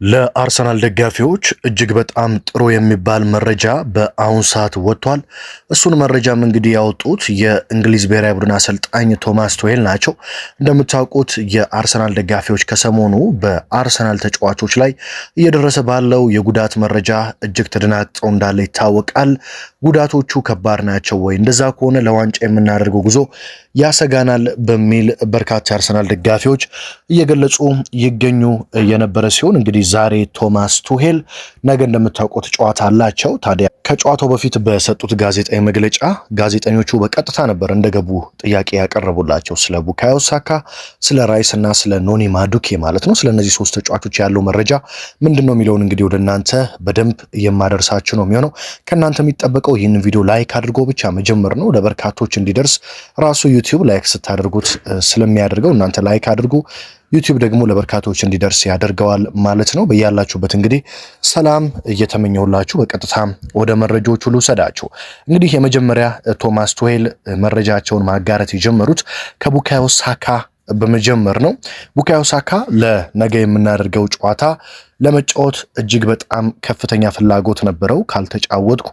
ለአርሰናል ደጋፊዎች እጅግ በጣም ጥሩ የሚባል መረጃ በአሁን ሰዓት ወጥቷል። እሱን መረጃም እንግዲህ ያወጡት የእንግሊዝ ብሔራዊ ቡድን አሰልጣኝ ቶማስ ቱሄል ናቸው። እንደምታውቁት የአርሰናል ደጋፊዎች ከሰሞኑ በአርሰናል ተጫዋቾች ላይ እየደረሰ ባለው የጉዳት መረጃ እጅግ ተደናግጠው እንዳለ ይታወቃል። ጉዳቶቹ ከባድ ናቸው ወይ? እንደዛ ከሆነ ለዋንጫ የምናደርገው ጉዞ ያሰጋናል በሚል በርካታ የአርሰናል ደጋፊዎች እየገለጹ ይገኙ የነበረ ሲሆን እንግዲህ ዛሬ ቶማስ ቱሄል ነገ እንደምታውቁት ጨዋታ አላቸው። ታዲያ ከጨዋታው በፊት በሰጡት ጋዜጣዊ መግለጫ ጋዜጠኞቹ በቀጥታ ነበር እንደገቡ ጥያቄ ያቀረቡላቸው ስለ ቡካዮ ሳካ፣ ስለ ራይስ እና ስለ ኖኒ ማዱኬ ማለት ነው። ስለ እነዚህ ሶስት ተጫዋቾች ያለው መረጃ ምንድነው የሚለውን እንግዲህ ወደ እናንተ በደንብ የማደርሳችሁ ነው የሚሆነው። ከእናንተ የሚጠበቀው ይህን ቪዲዮ ላይክ አድርጎ ብቻ መጀመር ነው። ለበርካቶች እንዲደርስ ራሱ ዩቲዩብ ላይክ ስታደርጉት ስለሚያደርገው እናንተ ላይክ አድርጉ። ዩቲዩብ ደግሞ ለበርካቶች እንዲደርስ ያደርገዋል ማለት ነው። በያላችሁበት እንግዲህ ሰላም እየተመኘሁላችሁ በቀጥታ ወደ መረጃዎቹ ልውሰዳችሁ። እንግዲህ የመጀመሪያ ቶማስ ቱሄል መረጃቸውን ማጋራት የጀመሩት ከቡካዮ ሳካ በመጀመር ነው። ቡካዮ ሳካ ለነገ የምናደርገው ጨዋታ ለመጫወት እጅግ በጣም ከፍተኛ ፍላጎት ነበረው፣ ካልተጫወትኩ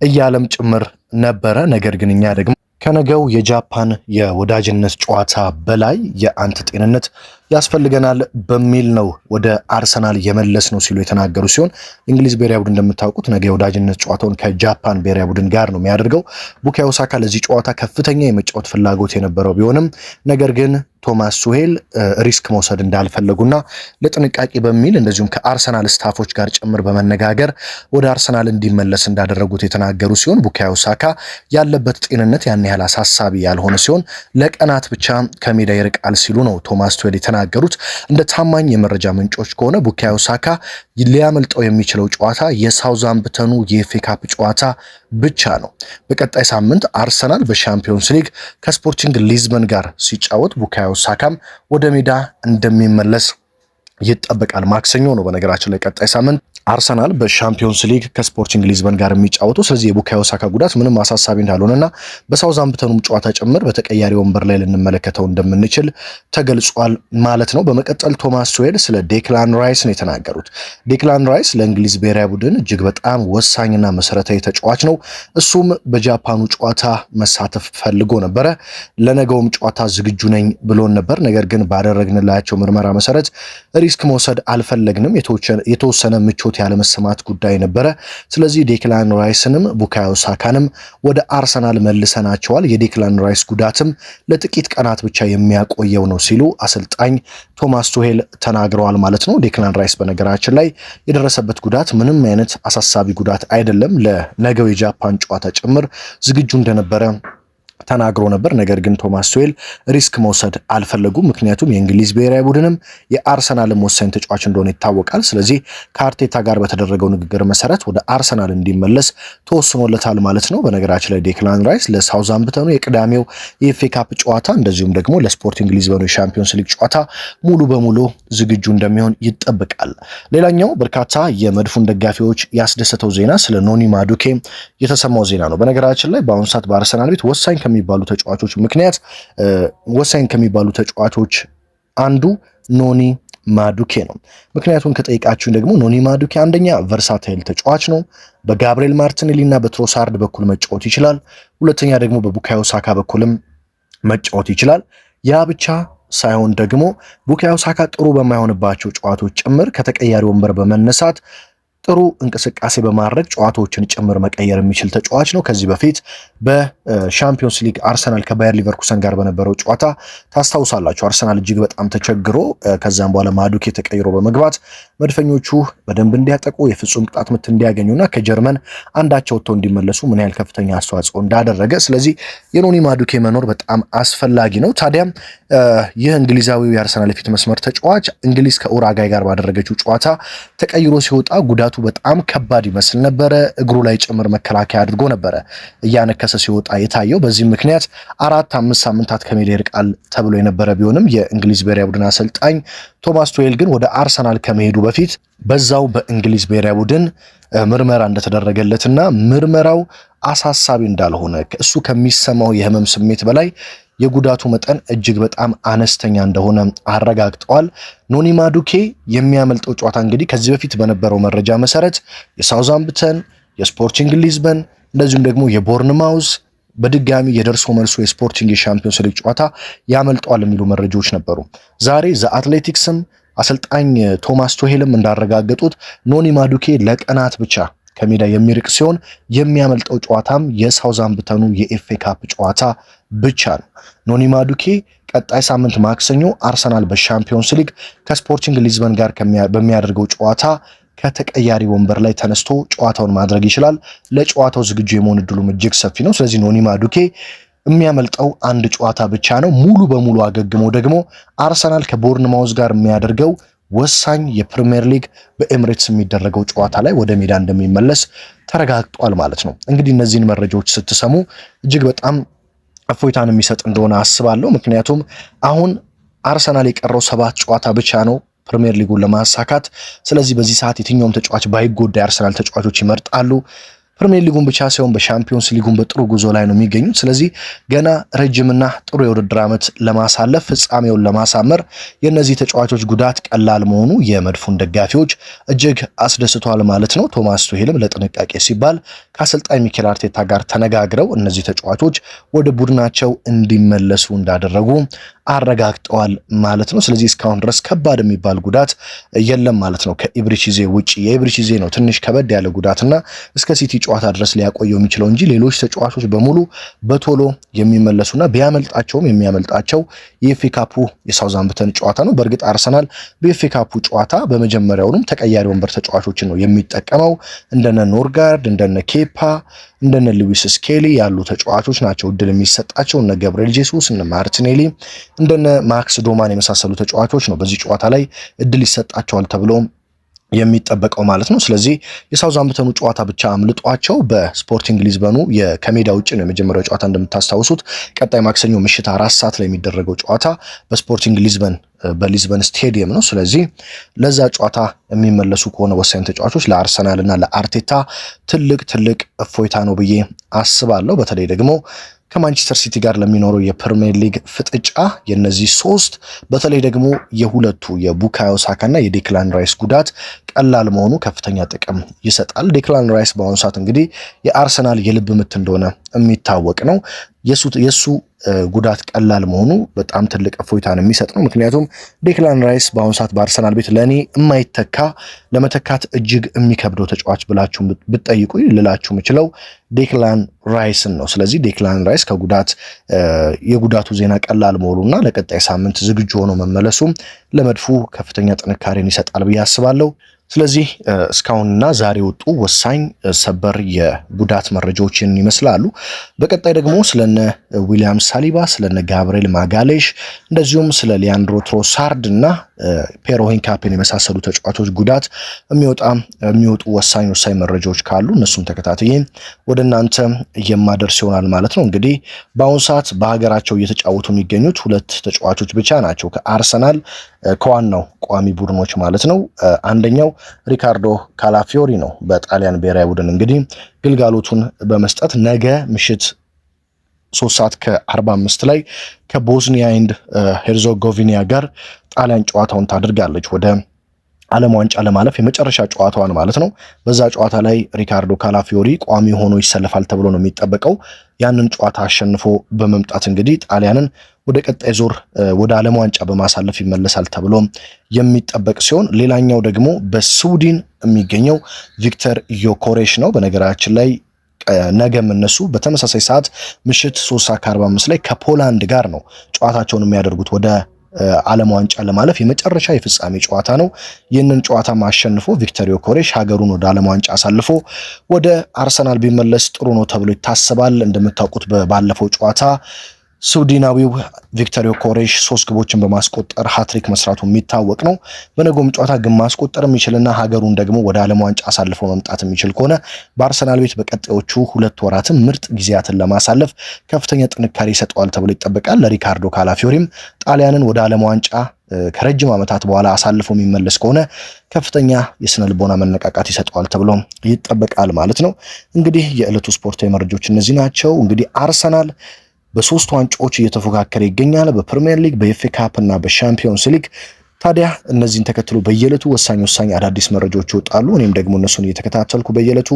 እያለም ጭምር ነበረ። ነገር ግን እኛ ደግሞ ከነገው የጃፓን የወዳጅነት ጨዋታ በላይ የአንተ ጤንነት ያስፈልገናል በሚል ነው ወደ አርሰናል የመለስ ነው ሲሉ የተናገሩ ሲሆን እንግሊዝ ብሔራዊ ቡድን እንደምታውቁት ነገ የወዳጅነት ጨዋታውን ከጃፓን ብሔራዊ ቡድን ጋር ነው የሚያደርገው። ቡካዮ ሳካ ለዚህ ጨዋታ ከፍተኛ የመጫወት ፍላጎት የነበረው ቢሆንም ነገር ግን ቶማስ ቱሄል ሪስክ መውሰድ እንዳልፈለጉና ለጥንቃቄ በሚል እንደዚሁም ከአርሰናል ስታፎች ጋር ጭምር በመነጋገር ወደ አርሰናል እንዲመለስ እንዳደረጉት የተናገሩ ሲሆን ቡካዮ ሳካ ያለበት ጤንነት ያን ያህል አሳሳቢ ያልሆነ ሲሆን ለቀናት ብቻ ከሜዳ ይርቃል ሲሉ ነው ቶማስ ቱሄል የተናገሩት። እንደ ታማኝ የመረጃ ምንጮች ከሆነ ቡካዮ ሳካ ሊያመልጠው የሚችለው ጨዋታ የሳውዛምፕተኑ የኤፍኤ ካፕ ጨዋታ ብቻ ነው። በቀጣይ ሳምንት አርሰናል በሻምፒዮንስ ሊግ ከስፖርቲንግ ሊዝበን ጋር ሲጫወት ቡካዮ ሳካም ወደ ሜዳ እንደሚመለስ ይጠበቃል። ማክሰኞ ነው በነገራችን ላይ ቀጣይ ሳምንት አርሰናል በሻምፒዮንስ ሊግ ከስፖርቲንግ ሊዝበን ጋር የሚጫወቱ። ስለዚህ የቡካዮ ሳካ ጉዳት ምንም አሳሳቢ እንዳልሆነና በሳውዛምፕተኑም ጨዋታ ጭምር በተቀያሪ ወንበር ላይ ልንመለከተው እንደምንችል ተገልጿል ማለት ነው። በመቀጠል ቶማስ ቱሄል ስለ ዴክላን ራይስ ነው የተናገሩት። ዴክላን ራይስ ለእንግሊዝ ብሔራዊ ቡድን እጅግ በጣም ወሳኝና መሰረታዊ ተጫዋች ነው። እሱም በጃፓኑ ጨዋታ መሳተፍ ፈልጎ ነበረ። ለነገውም ጨዋታ ዝግጁ ነኝ ብሎን ነበር። ነገር ግን ባደረግንላቸው ምርመራ መሰረት ሪስክ መውሰድ አልፈለግንም። የተወሰነ ምቾት ያለመሰማት ጉዳይ ነበረ። ስለዚህ ዴክላን ራይስንም ቡካዮ ሳካንም ወደ አርሰናል መልሰናቸዋል። የዴክላን ራይስ ጉዳትም ለጥቂት ቀናት ብቻ የሚያቆየው ነው ሲሉ አሰልጣኝ ቶማስ ቱሄል ተናግረዋል ማለት ነው። ዴክላን ራይስ በነገራችን ላይ የደረሰበት ጉዳት ምንም አይነት አሳሳቢ ጉዳት አይደለም። ለነገው የጃፓን ጨዋታ ጭምር ዝግጁ እንደነበረ ተናግሮ ነበር። ነገር ግን ቶማስ ቱሄል ሪስክ መውሰድ አልፈለጉም። ምክንያቱም የእንግሊዝ ብሔራዊ ቡድንም የአርሰናልም ወሳኝ ተጫዋች እንደሆነ ይታወቃል። ስለዚህ ከአርቴታ ጋር በተደረገው ንግግር መሰረት ወደ አርሰናል እንዲመለስ ተወስኖለታል ማለት ነው። በነገራችን ላይ ዴክላን ራይስ ለሳውዛምፕተኑ የቅዳሜው የኤፍኤ ካፕ ጨዋታ እንደዚሁም ደግሞ ለስፖርቲንግ ሊዝበኑ የሻምፒዮንስ ሊግ ጨዋታ ሙሉ በሙሉ ዝግጁ እንደሚሆን ይጠበቃል። ሌላኛው በርካታ የመድፉን ደጋፊዎች ያስደሰተው ዜና ስለ ኖኒ ማዱኬ የተሰማው ዜና ነው። በነገራችን ላይ በአሁኑ ሰዓት በአርሰናል ቤት ወሳኝ ከሚባሉ ተጫዋቾች አንዱ ኖኒ ማዱኬ ነው። ምክንያቱም ከጠይቃችሁን ደግሞ ኖኒ ማዱኬ አንደኛ ቨርሳታይል ተጫዋች ነው። በጋብሪኤል ማርቲኔሊ እና በትሮሳርድ በኩል መጫወት ይችላል። ሁለተኛ ደግሞ በቡካዮ ሳካ በኩልም መጫወት ይችላል። ያ ብቻ ሳይሆን ደግሞ ቡካዮ ሳካ ጥሩ በማይሆንባቸው ጨዋታዎች ጭምር ከተቀያሪ ወንበር በመነሳት ጥሩ እንቅስቃሴ በማድረግ ጨዋታዎችን ጭምር መቀየር የሚችል ተጫዋች ነው። ከዚህ በፊት በሻምፒዮንስ ሊግ አርሰናል ከባየር ሊቨርኩሰን ጋር በነበረው ጨዋታ ታስታውሳላችሁ። አርሰናል እጅግ በጣም ተቸግሮ ከዛም በኋላ ማዱኬ ተቀይሮ በመግባት መድፈኞቹ በደንብ እንዲያጠቁ የፍጹም ቅጣት ምት እንዲያገኙና ከጀርመን አንዳቸው ወጥተው እንዲመለሱ ምን ያህል ከፍተኛ አስተዋጽኦ እንዳደረገ፣ ስለዚህ የኖኒ ማዱኬ መኖር በጣም አስፈላጊ ነው። ታዲያም ይህ እንግሊዛዊው የአርሰናል የፊት መስመር ተጫዋች እንግሊዝ ከኡራጋይ ጋር ባደረገችው ጨዋታ ተቀይሮ ሲወጣ ጉዳቱ በጣም ከባድ ይመስል ነበረ። እግሩ ላይ ጭምር መከላከያ አድርጎ ነበረ እያነከሰ ሲወጣ የታየው። በዚህ ምክንያት 4-5 ሳምንታት ከሜዳ ይርቃል ተብሎ የነበረ ቢሆንም የእንግሊዝ ብሔራዊ ቡድን አሰልጣኝ ቶማስ ቱሄል ግን ወደ አርሰናል ከመሄዱ በፊት በዛው በእንግሊዝ ብሔራዊ ቡድን ምርመራ እንደተደረገለትና ምርመራው አሳሳቢ እንዳልሆነ እሱ ከሚሰማው የህመም ስሜት በላይ የጉዳቱ መጠን እጅግ በጣም አነስተኛ እንደሆነ አረጋግጠዋል። ኖኒ ማዱኬ የሚያመልጠው ጨዋታ እንግዲህ ከዚህ በፊት በነበረው መረጃ መሰረት የሳውዛምፕተን፣ የስፖርቲንግ ሊዝበን እንደዚሁም ደግሞ የቦርንማውዝ በድጋሚ የደርሶ መልሶ የስፖርቲንግ የሻምፒዮንስ ሊግ ጨዋታ ያመልጠዋል የሚሉ መረጃዎች ነበሩ። ዛሬ ዘአትሌቲክስም አሰልጣኝ ቶማስ ቱሄልም እንዳረጋገጡት ኖኒ ማዱኬ ለቀናት ብቻ ከሜዳ የሚርቅ ሲሆን የሚያመልጠው ጨዋታም የሳውዛምፕተኑ የኤፍኤ ካፕ ጨዋታ ብቻ ነው። ኖኒ ማዱኬ ቀጣይ ሳምንት ማክሰኞ አርሰናል በሻምፒዮንስ ሊግ ከስፖርቲንግ ሊዝበን ጋር በሚያደርገው ጨዋታ ከተቀያሪ ወንበር ላይ ተነስቶ ጨዋታውን ማድረግ ይችላል። ለጨዋታው ዝግጁ የመሆን እድሉም እጅግ ሰፊ ነው። ስለዚህ ኖኒ ማዱኬ የሚያመልጠው አንድ ጨዋታ ብቻ ነው። ሙሉ በሙሉ አገግሞ ደግሞ አርሰናል ከቦርንማውዝ ጋር የሚያደርገው ወሳኝ የፕሪሚየር ሊግ በኤምሬትስ የሚደረገው ጨዋታ ላይ ወደ ሜዳ እንደሚመለስ ተረጋግጧል ማለት ነው። እንግዲህ እነዚህን መረጃዎች ስትሰሙ እጅግ በጣም እፎይታን የሚሰጥ እንደሆነ አስባለሁ። ምክንያቱም አሁን አርሰናል የቀረው 7 ጨዋታ ብቻ ነው ፕሪሚየር ሊጉን ለማሳካት። ስለዚህ በዚህ ሰዓት የትኛውም ተጫዋች ባይጎዳ የአርሰናል ተጫዋቾች ይመርጣሉ። ፕሪሚየር ሊጉን ብቻ ሳይሆን በሻምፒዮንስ ሊጉን በጥሩ ጉዞ ላይ ነው የሚገኙት። ስለዚህ ገና ረጅምና ጥሩ የውድድር ዓመት ለማሳለፍ ፍጻሜውን ለማሳመር የእነዚህ ተጫዋቾች ጉዳት ቀላል መሆኑ የመድፉን ደጋፊዎች እጅግ አስደስቷል ማለት ነው። ቶማስ ቱሄልም ለጥንቃቄ ሲባል ከአሰልጣኝ ሚኬል አርቴታ ጋር ተነጋግረው እነዚህ ተጫዋቾች ወደ ቡድናቸው እንዲመለሱ እንዳደረጉ አረጋግጠዋል ማለት ነው። ስለዚህ እስካሁን ድረስ ከባድ የሚባል ጉዳት የለም ማለት ነው ከኢብሪቺዜ ውጪ። የኢብሪቺዜ ነው ትንሽ ከበድ ያለ ጉዳትና እስከ ሲቲ ጨዋታ ድረስ ሊያቆየው የሚችለው እንጂ ሌሎች ተጫዋቾች በሙሉ በቶሎ የሚመለሱና ቢያመልጣቸውም የሚያመልጣቸው የኤፍኤ ካፑ የሳውዛምፕተን ጨዋታ ነው። በእርግጥ አርሰናል በኤፍኤ ካፑ ጨዋታ በመጀመሪያውንም ተቀያሪ ወንበር ተጫዋቾችን ነው የሚጠቀመው። እንደነ ኖርጋርድ፣ እንደነ ኬፓ፣ እንደነ ሉዊስ ስኬሊ ያሉ ተጫዋቾች ናቸው እድል የሚሰጣቸው። እነ ገብርኤል ጄሱስ፣ እነ ማርቲኔሊ፣ እንደነ ማክስ ዶማን የመሳሰሉ ተጫዋቾች ነው በዚህ ጨዋታ ላይ እድል ይሰጣቸዋል ተብሎ የሚጠበቀው ማለት ነው። ስለዚህ የሳውዛምፕተኑ ጨዋታ ብቻ አምልጧቸው በስፖርቲንግ ሊዝበኑ ከሜዳ ውጭ ነው የመጀመሪያው ጨዋታ እንደምታስታውሱት። ቀጣይ ማክሰኞ ምሽት 4 ሰዓት ላይ የሚደረገው ጨዋታ በስፖርቲንግ ሊዝበን በሊዝበን ስቴዲየም ነው። ስለዚህ ለዛ ጨዋታ የሚመለሱ ከሆነ ወሳኝ ተጫዋቾች ለአርሰናል እና ለአርቴታ ትልቅ እፎይታ ነው ብዬ አስባለሁ። በተለይ ደግሞ ከማንቸስተር ሲቲ ጋር ለሚኖረው የፕሪሚየር ሊግ ፍጥጫ የነዚህ 3 በተለይ ደግሞ የሁለቱ የቡካዮ ሳካ እና የዴክላን ራይስ ጉዳት ቀላል መሆኑ ከፍተኛ ጥቅም ይሰጣል። ዴክላን ራይስ በአሁኑ ሰዓት እንግዲህ የአርሰናል የልብ ምት እንደሆነ የሚታወቅ ነው። የሱ ጉዳት ቀላል መሆኑ በጣም ትልቅ እፎይታን የሚሰጥ ነው። ምክንያቱም ዴክላን ራይስ በአሁኑ ሰዓት በአርሰናል ቤት ለእኔ የማይተካ ለመተካት እጅግ የሚከብደው ተጫዋች ብላችሁ ብትጠይቁ ልላችሁ የምችለው ዴክላን ራይስን ነው። ስለዚህ ዴክላን ራይስ የጉዳቱ ዜና ቀላል መሆኑና ለቀጣይ ሳምንት ዝግጁ ሆኖ መመለሱ ለመድፉ ከፍተኛ ጥንካሬን ይሰጣል ብዬ አስባለሁ። ስለዚህ እስካሁንና ዛሬ ወጡ ወሳኝ ሰበር የጉዳት መረጃዎችን ይመስላሉ። በቀጣይ ደግሞ ስለነ ዊሊያም ሳሊባ፣ ስለነ ጋብሪኤል ማጋሌሽ እንደዚሁም ስለ ሊያንድሮ ትሮሳርድ እና ፔሮ ሂንካፔን የመሳሰሉ ተጫዋቾች ጉዳት የሚወጡ ወሳኝ መረጃዎች ካሉ እነሱም ተከታትዬ ወደ እናንተ የማደርስ ይሆናል ማለት ነው። እንግዲህ በአሁኑ ሰዓት በሀገራቸው እየተጫወቱ የሚገኙት 2 ተጫዋቾች ብቻ ናቸው ከአርሰናል ከዋናው ቋሚ ቡድኖች ማለት ነው። አንደኛው ሪካርዶ ካላፊዮሪ ነው በጣሊያን ብሔራዊ ቡድን እንግዲህ ግልጋሎቱን በመስጠት ነገ ምሽት 3:45 ላይ ከቦስኒያ ኤንድ ሄርዞጎቪና ጋር ጣሊያን ጨዋታውን ታደርጋለች ወደ ዓለም ዋንጫ ለማለፍ የመጨረሻ ጨዋታዋን ማለት ነው። በዛ ጨዋታ ላይ ሪካርዶ ካላፊዮሪ ቋሚ ሆኖ ይሰለፋል ተብሎ ነው የሚጠበቀው። ያንን ጨዋታ አሸንፎ በመምጣት እንግዲህ ጣሊያንን ወደ ቀጣይ ዙር ወደ ዓለም ዋንጫ በማሳለፍ ይመለሳል ተብሎ የሚጠበቅ ሲሆን ሌላኛው ደግሞ በስዊድን የሚገኘው ቪክተር ዮኮሬሽ ነው። በነገራችን ላይ ነገም እነሱ በተመሳሳይ ሰዓት ምሽት 3:45 ላይ ከፖላንድ ጋር ነው ጨዋታቸውን የሚያደርጉት ወደ ዓለም ዋንጫ ለማለፍ የመጨረሻ የፍጻሜ ጨዋታ ነው። ይህንን ጨዋታ ማሸንፎ ቪክተር ዮኮሬሽ ሀገሩን ወደ ዓለም ዋንጫ አሳልፎ ወደ አርሰናል ቢመለስ ጥሩ ነው ተብሎ ይታሰባል። እንደምታውቁት ባለፈው ጨዋታ ስዊድናዊው ቪክተር ዮኮሬሽ 3 ግቦችን በማስቆጠር ሃትሪክ መስራቱ የሚታወቅ ነው። በነገውም ጨዋታ ግን ማስቆጠር የሚችልና ሀገሩን ደግሞ ወደ ዓለም ዋንጫ አሳልፎ መምጣት የሚችል ከሆነ በአርሰናል ቤት በቀጣዮቹ 2 ወራትም ምርጥ ጊዜያትን ለማሳለፍ ከፍተኛ ጥንካሬ ይሰጠዋል ተብሎ ይጠበቃል። ለሪካርዶ ካላፊዮሪም ጣሊያንን ወደ ዓለም ዋንጫ ከረጅም ዓመታት በኋላ አሳልፎ የሚመለስ ከሆነ ከፍተኛ የስነ ልቦና መነቃቃት ይሰጠዋል ተብሎ ይጠበቃል ማለት ነው። እንግዲህ የዕለቱ ስፖርታዊ መረጃዎች እነዚህ ናቸው። እንግዲህ አርሰናል በ3 ዋንጫዎች እየተፎካከረ ይገኛል። በፕሪሚየር ሊግ፣ በኤፍኤ ካፕ እና በሻምፒዮንስ ሊግ። ታዲያ እነዚህን ተከትሎ በየዕለቱ ወሳኝ አዳዲስ መረጃዎች ይወጣሉ። እኔም ደግሞ እነሱን እየተከታተልኩ በየዕለቱ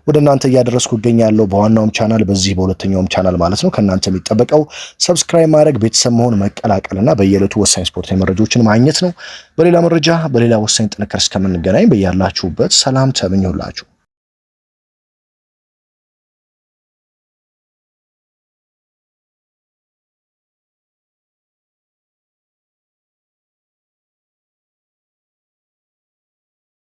ወደ እናንተ እያደረስኩ እገኛለሁ። በዋናውም ቻናል በዚህ በሁለተኛውም ቻናል ማለት ነው። ከእናንተ የሚጠበቀው ሰብስክራይብ ማድረግ፣ ቤተሰብ መሆን፣ መቀላቀልና በየዕለቱ ወሳኝ ስፖርታዊ መረጃዎችን ማግኘት ነው። በሌላ መረጃ በሌላ ወሳኝ ጥንቅር እስከምንገናኝ በያላችሁበት ሰላም ተመኘሁላችሁ።